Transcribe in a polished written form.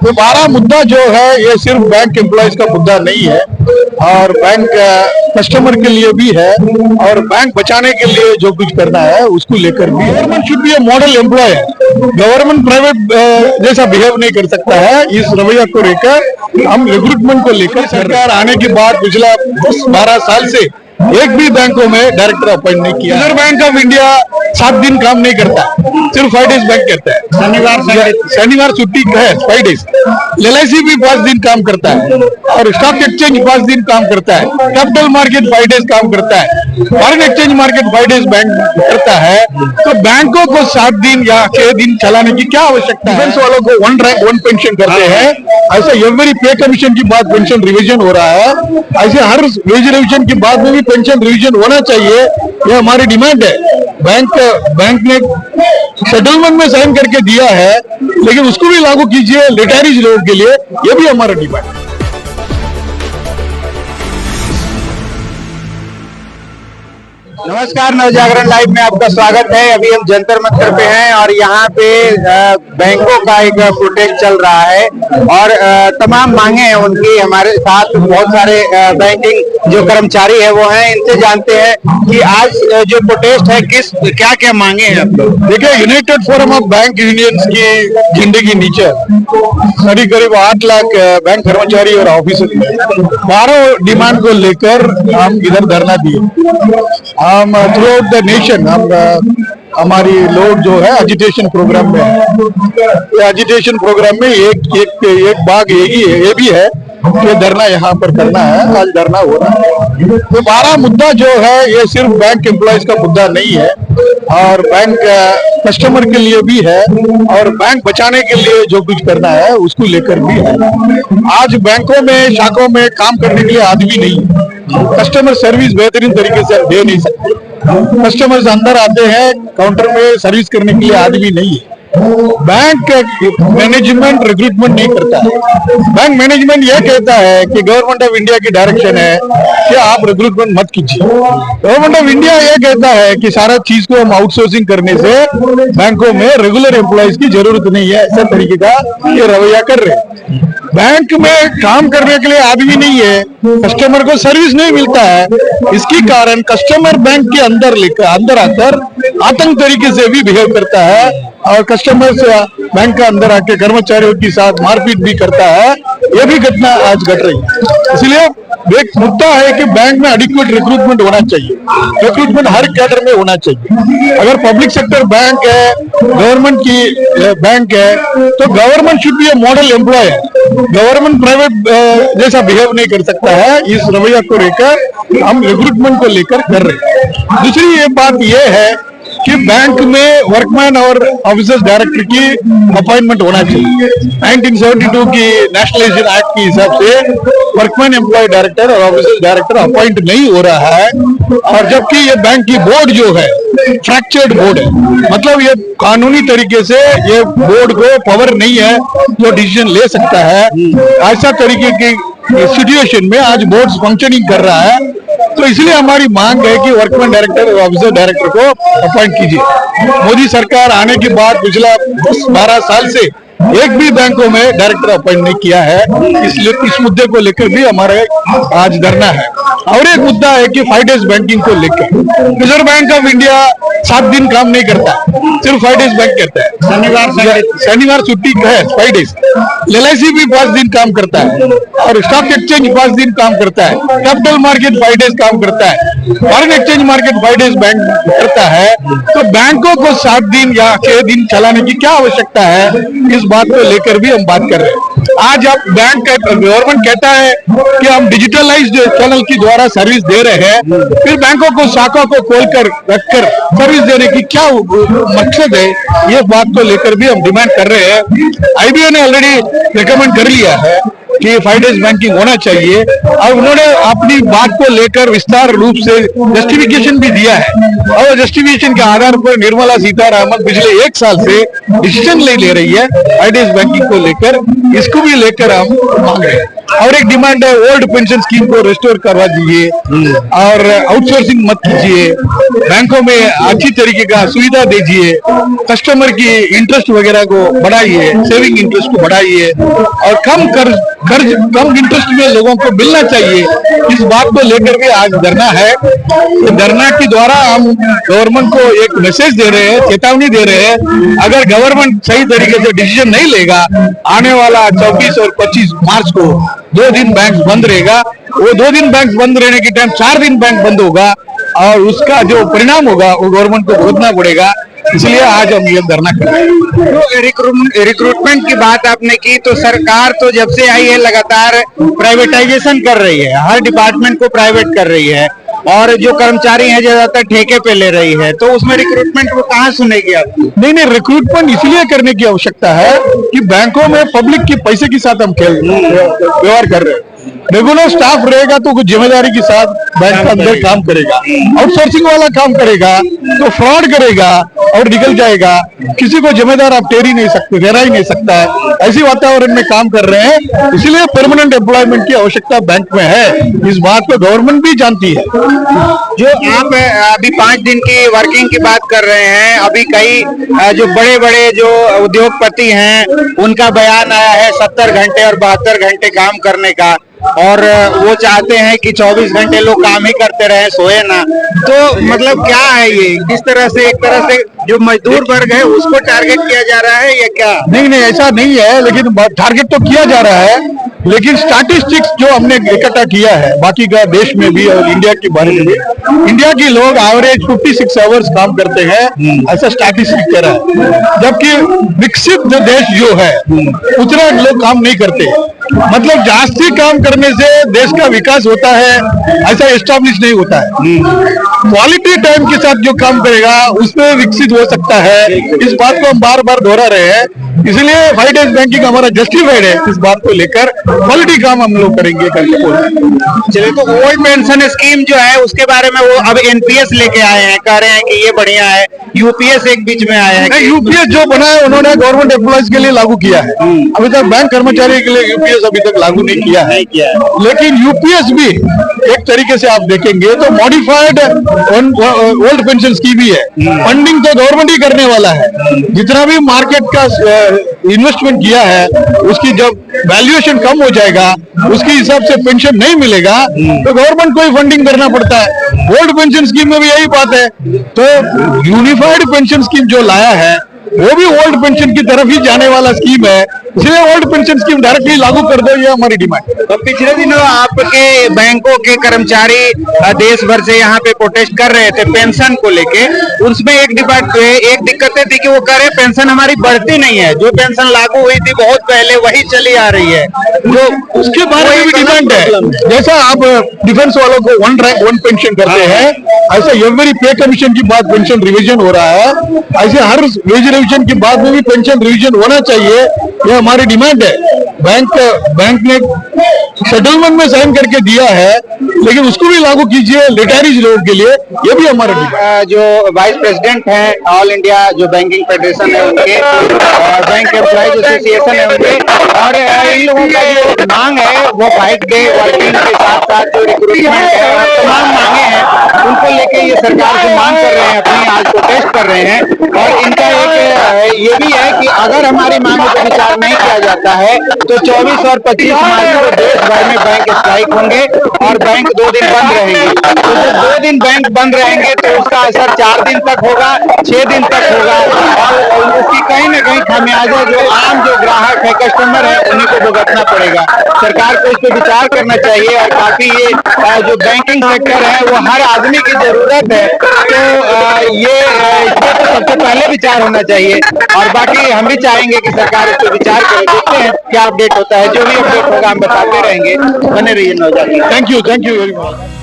दोबारा मुद्दा जो है ये सिर्फ बैंक एम्प्लॉयज का मुद्दा नहीं है और बैंक कस्टमर के लिए भी है और बैंक बचाने के लिए जो कुछ करना है उसको लेकर भी government should be a model employ है। गवर्नमेंट प्राइवेट जैसा बिहेव नहीं कर सकता है। इस रवैया को लेकर हम रिक्रूटमेंट को लेकर सरकार आने के बाद पिछला 10-12 साल से एक भी बैंकों में डायरेक्टर अपॉइंट नहीं किया। रिजर्व बैंक ऑफ इंडिया 7 दिन काम नहीं करता, सिर्फ 5 डेज बैंक करता है। शनिवार छुट्टी है 5 डेज। LIC भी 5 दिन काम करता है और स्टॉक एक्सचेंज 5 दिन काम करता है। कैपिटल मार्केट 5 डेज काम करता है। Foreign exchange market 5 days bank करता है। तो बैंकों को 7 दिन या 6 दिन चलाने की क्या आवश्यकता है? डिफेंस वालों को 1 रैंक 1 पेंशन करते हैं। ऐसा एवरी पे कमीशन की बाद पेंशन रिविजन हो रहा है। ऐसे हर वेज रिविजन के बाद में भी पेंशन रिवीजन होना चाहिए, यह हमारी डिमांड है। बैंक ने सेटलमेंट में साइन करके दिया है, लेकिन उसको भी लागू कीजिए रिटायरीज लोगों के लिए, यह भी हमारा डिमांड है। नमस्कार, नवजागरण लाइव में आपका स्वागत है। अभी हम जंतर मंतर पे हैं और यहाँ पे बैंकों का एक प्रोटेस्ट चल रहा है और तमाम मांगे हैं उनकी। हमारे साथ बहुत सारे बैंकिंग जो कर्मचारी है वो हैं, इनसे जानते हैं कि आज जो प्रोटेस्ट है क्या क्या मांगे हैं। देखिए, United forum of bank unions की झंडे के नीचे करीब 8 लाख बैंक कर्मचारी और ऑफिसर 12 डिमांड को लेकर हम इधर धरना दिए। हम थ्रू आउट द नेशन हमारी लोग जो है एजिटेशन प्रोग्राम में है। एजिटेशन प्रोग्राम में एक भाग ये भी है कि धरना यहाँ पर करना है। आज धरना हो रहा है। दोबारा मुद्दा जो है ये सिर्फ बैंक एम्प्लॉयज का मुद्दा नहीं है और बैंक कस्टमर के लिए भी है और बैंक बचाने के लिए जो कुछ करना है उसको लेकर भी है। आज बैंकों में शाखाओं में काम करने के लिए आदमी नहीं है। कस्टमर सर्विस बेहतरीन तरीके से दे नहीं सकते। कस्टमर्स अंदर आते हैं, काउंटर में सर्विस करने के लिए आदमी नहीं है। बैंक मैनेजमेंट रिक्रूटमेंट नहीं करता है। बैंक मैनेजमेंट यह कहता है कि गवर्नमेंट ऑफ इंडिया की डायरेक्शन है कि आप रिक्रूटमेंट मत कीजिए। गवर्नमेंट ऑफ इंडिया यह कहता है कि सारा चीज को हम आउटसोर्सिंग करने से बैंकों में रेगुलर एम्प्लॉयज की जरूरत नहीं है, ऐसा तरीके का ये रवैया कर रहे हैं। बैंक में काम करने के लिए आदमी नहीं है, कस्टमर को सर्विस नहीं मिलता है। इसके कारण कस्टमर बैंक के अंदर आकर आतंक तरीके से भी बिहेव करता है और कस्टमर से बैंक का अंदर आके कर्मचारियों के साथ मारपीट भी करता है। यह भी घटना आज घट रही है। इसलिए एक मुद्दा है कि बैंक में एडिक्वेट रिक्रूटमेंट होना चाहिए। रिक्रूटमेंट हर कैडर में होना चाहिए। अगर पब्लिक सेक्टर बैंक है, गवर्नमेंट की बैंक है, तो government should be a model employ है। गवर्नमेंट प्राइवेट जैसा बिहेव नहीं कर सकता है। इस रवैया को लेकर हम रिक्रूटमेंट को लेकर कर रहे हैं। दूसरी ये बात यह है कि बैंक में वर्कमैन और ऑफिसर्स डायरेक्टर की अपॉइंटमेंट होना चाहिए। 1972 की नेशनलाइजेशन एक्ट के हिसाब से वर्कमैन एम्प्लॉय डायरेक्टर और ऑफिसर्स डायरेक्टर अपॉइंट नहीं हो रहा है और जबकि ये बैंक की बोर्ड जो है फ्रैक्चर्ड बोर्ड है। मतलब ये कानूनी तरीके से ये बोर्ड को पावर नहीं है जो डिसीजन ले सकता है। ऐसा तरीके की सिचुएशन में आज बोर्ड फंक्शनिंग कर रहा है। तो इसलिए हमारी मांग है कि वर्कमैन डायरेक्टर और ऑफिसर डायरेक्टर को अपॉइंट कीजिए। मोदी सरकार आने के बाद पिछला 10-12 साल से एक भी बैंकों में डायरेक्टर अपॉइंट नहीं किया है। इसलिए इस मुद्दे को लेकर भी हमारे आज धरना है। और एक मुद्दा है कि 5 डेज बैंकिंग को लेकर रिजर्व बैंक ऑफ इंडिया 7 दिन काम नहीं करता, सिर्फ 5 डेज बैंक करता है। शनिवार छुट्टी है 5 डेज। LIC भी 5 दिन काम करता है और स्टॉक एक्सचेंज 5 दिन काम करता है। कैपिटल मार्केट 5 डेज काम करता है। Foreign exchange market 5 days bank करता है। तो बैंकों को 7 दिन या 6 दिन चलाने की क्या आवश्यकता है, इस बात को लेकर भी हम बात कर रहे हैं। आज आप गवर्नमेंट कहता है कि हम डिजिटलाइज्ड चैनल के द्वारा सर्विस दे रहे हैं, फिर बैंकों को शाखा को खोलकर रखकर सर्विस देने की क्या मकसद है, ये बात को लेकर भी हम डिमांड कर रहे हैं। IBA ने ऑलरेडी रिकमेंड कर लिया है कि 5 डेज बैंकिंग होना चाहिए और उन्होंने अपनी बात को लेकर विस्तार रूप से जस्टिफिकेशन भी दिया है और जस्टिफिकेशन के आधार पर निर्मला सीतारमण पिछले 1 साल से डिसीजन ले रही है 5 डेज बैंकिंग को लेकर। इसको भी लेकर हम मांग रहे हैं। और एक डिमांड है ओल्ड पेंशन स्कीम को रिस्टोर करवा दीजिए और आउटसोर्सिंग मत कीजिए, बैंकों में अच्छी तरीके का सुविधा दीजिए, कस्टमर की इंटरेस्ट वगैरह को बढ़ाइए, सेविंग इंटरेस्ट को बढ़ाइए और कम कर्ज कम इंटरेस्ट में लोगों को मिलना चाहिए। इस बात को लेकर के आज धरना है। तो धरना के द्वारा हम गवर्नमेंट को एक मैसेज दे रहे हैं, चेतावनी दे रहे हैं, अगर गवर्नमेंट सही तरीके से डिसीजन नहीं लेगा, आने वाला 24 और 25 मार्च को 2 दिन बैंक बंद रहेगा। वो 2 दिन बैंक बंद रहने के टाइम 4 दिन बैंक बंद होगा और उसका जो परिणाम होगा वो गवर्नमेंट को भुगतना पड़ेगा। इसलिए आज हम ये धरना कर रहे हैं। तो रिक्रूटमेंट की बात आपने की, तो सरकार तो जब से आई है लगातार प्राइवेटाइजेशन कर रही है, हर डिपार्टमेंट को प्राइवेट कर रही है और जो कर्मचारी हैं ज्यादातर ठेके पे ले रही है, तो उसमें रिक्रूटमेंट को कहाँ सुनेगी आप? नहीं, रिक्रूटमेंट इसलिए करने की आवश्यकता है कि बैंकों में पब्लिक के पैसे के साथ हम व्यवहार कर रहे हैं। रेगुलर स्टाफ रहेगा तो कुछ जिम्मेदारी के साथ बैंक के अंदर काम करेगा, आउटसोर्सिंग वाला काम करेगा तो फ्रॉड करेगा और निकल जाएगा। किसी को जिम्मेदार आप ठहरा ही नहीं सकता है। ऐसी वातावरण में काम कर रहे हैं, इसलिए परमानेंट एम्प्लॉयमेंट की आवश्यकता बैंक में है। इस बात को गवर्नमेंट भी जानती है। जो आप अभी 5 दिन की वर्किंग की बात कर रहे हैं, अभी कई जो बड़े बड़े जो उद्योगपति हैं उनका बयान आया है 70 घंटे और 72 घंटे काम करने का, और वो चाहते हैं कि 24 घंटे लोग काम ही करते रहे, सोए ना। तो मतलब क्या है ये, किस तरह से एक तरह से जो मजदूर वर्ग है उसको टारगेट किया जा रहा है या क्या? नहीं, ऐसा नहीं है, लेकिन टारगेट तो किया जा रहा है। लेकिन स्टैटिस्टिक्स जो हमने इकट्ठा किया है बाकी का देश में भी और इंडिया के बारे में भी, इंडिया के लोग एवरेज 56 आवर्स काम करते हैं, ऐसा स्टैटिस्टिक कह रहा है। जबकि विकसित देश जो है उतना लोग काम नहीं करते। मतलब जास्ती काम करने से देश का विकास होता है ऐसा एस्टैब्लिश नहीं होता है। क्वालिटी टाइम के साथ जो काम करेगा उसमें विकसित हो सकता है। इस बात को हम बार बार दोहरा रहे हैं, इसलिए 5 डेज बैंकिंग हमारा जस्टिफाइड है। इस बात को लेकर क्वालिटी काम हम लोग करेंगे करके बोल रहे हैं। चलिए, तो ओल्ड पेंशन स्कीम जो है उसके बारे में वो अब एनपीएस लेके आए हैं, कह रहे हैं कि ये बढ़िया है। यूपीएस एक बीच में आया है। यूपीएस जो बना है उन्होंने गवर्नमेंट एम्प्लॉयज के लिए लागू किया है, अभी तक बैंक कर्मचारी के लिए यूपीएस अभी तक लागू नहीं किया है। लेकिन यूपीएस भी एक तरीके से आप देखेंगे तो मॉडिफाइड ओल्ड पेंशन स्कीम ही है। फंडिंग तो गवर्नमेंट ही करने वाला है। जितना भी मार्केट का इन्वेस्टमेंट किया है उसकी जब वैल्यूएशन कम हो जाएगा उसके हिसाब से पेंशन नहीं मिलेगा तो गवर्नमेंट को ही फंडिंग करना पड़ता है। ओल्ड पेंशन स्कीम में भी यही बात है। तो यूनिफाइड पेंशन स्कीम जो लाया है वो भी ओल्ड पेंशन की तरफ ही जाने वाला स्कीम है, इसलिए ओल्ड पेंशन स्कीम डायरेक्टली लागू कर दो, ये हमारी डिमांड है। तो पिछले दिनों आपके बैंकों के कर्मचारी देश भर से यहाँ पे प्रोटेस्ट कर रहे थे पेंशन को लेके। उसमें एक दिक्कतें थी कि वो कह रहे पेंशन हमारी बढ़ती नहीं है, जो पेंशन लागू हुई थी बहुत पहले वही चली आ रही है। जो उसके बारे में भी डिमांड है। जैसा आप डिफेंस वालों को 1 रैंक 1 पेंशन करते हैं, ऐसे एवरी पे कमीशन की बाद पेंशन रिविजन हो रहा है, ऐसे हर वेज रिविजन के बाद में भी पेंशन रिविजन होना चाहिए। यह हमारी डिमांड है। बैंक ने सेटलमेंट में साइन करके दिया है, लेकिन उसको भी लागू कीजिए रिटायरीज लोगों के लिए, ये भी हमारा डिमांड। जो वाइस प्रेसिडेंट हैं ऑल इंडिया जो बैंकिंग फेडरेशन है उनके, बैंक एम्प्लॉइज एसोसिएशन है उनके, और इन लोगों का जो मांग है वो 5 डे वर्किंग के साथ साथ जो रिक्रूटमेंट है और तमाम मांगे हैं उनको लेके ये सरकार से मांग कर रहे हैं, अपनी आज प्रोटेस्ट कर रहे हैं। और इनका एक ये भी है कि अगर हमारी मांगों पर विचार नहीं किया जाता है तो 24 और 25 मार्च को देश भर में बैंक स्ट्राइक होंगे और बैंक 2 दिन बंद रहेंगे। तो जब 2 दिन बैंक बंद रहेंगे तो उसका असर 4 दिन तक होगा, 6 दिन तक होगा, और उसकी कहीं ना कहीं खामियाजा जो आम जो ग्राहक है, कस्टमर है, उन्हीं को भुगतना पड़ेगा। सरकार को इस पर विचार करना चाहिए और काफी ये जो बैंकिंग सेक्टर है वो हर आदमी की जरूरत है, तो ये इस पर तो सबसे पहले विचार होना चाहिए। और बाकी हम भी चाहेंगे कि सरकार इस पर विचार करे। देखते हैं क्या अपडेट होता है, जो भी अपडेट होगा हम बताते रहेंगे। बने रहिए नवजात। Thank you very much.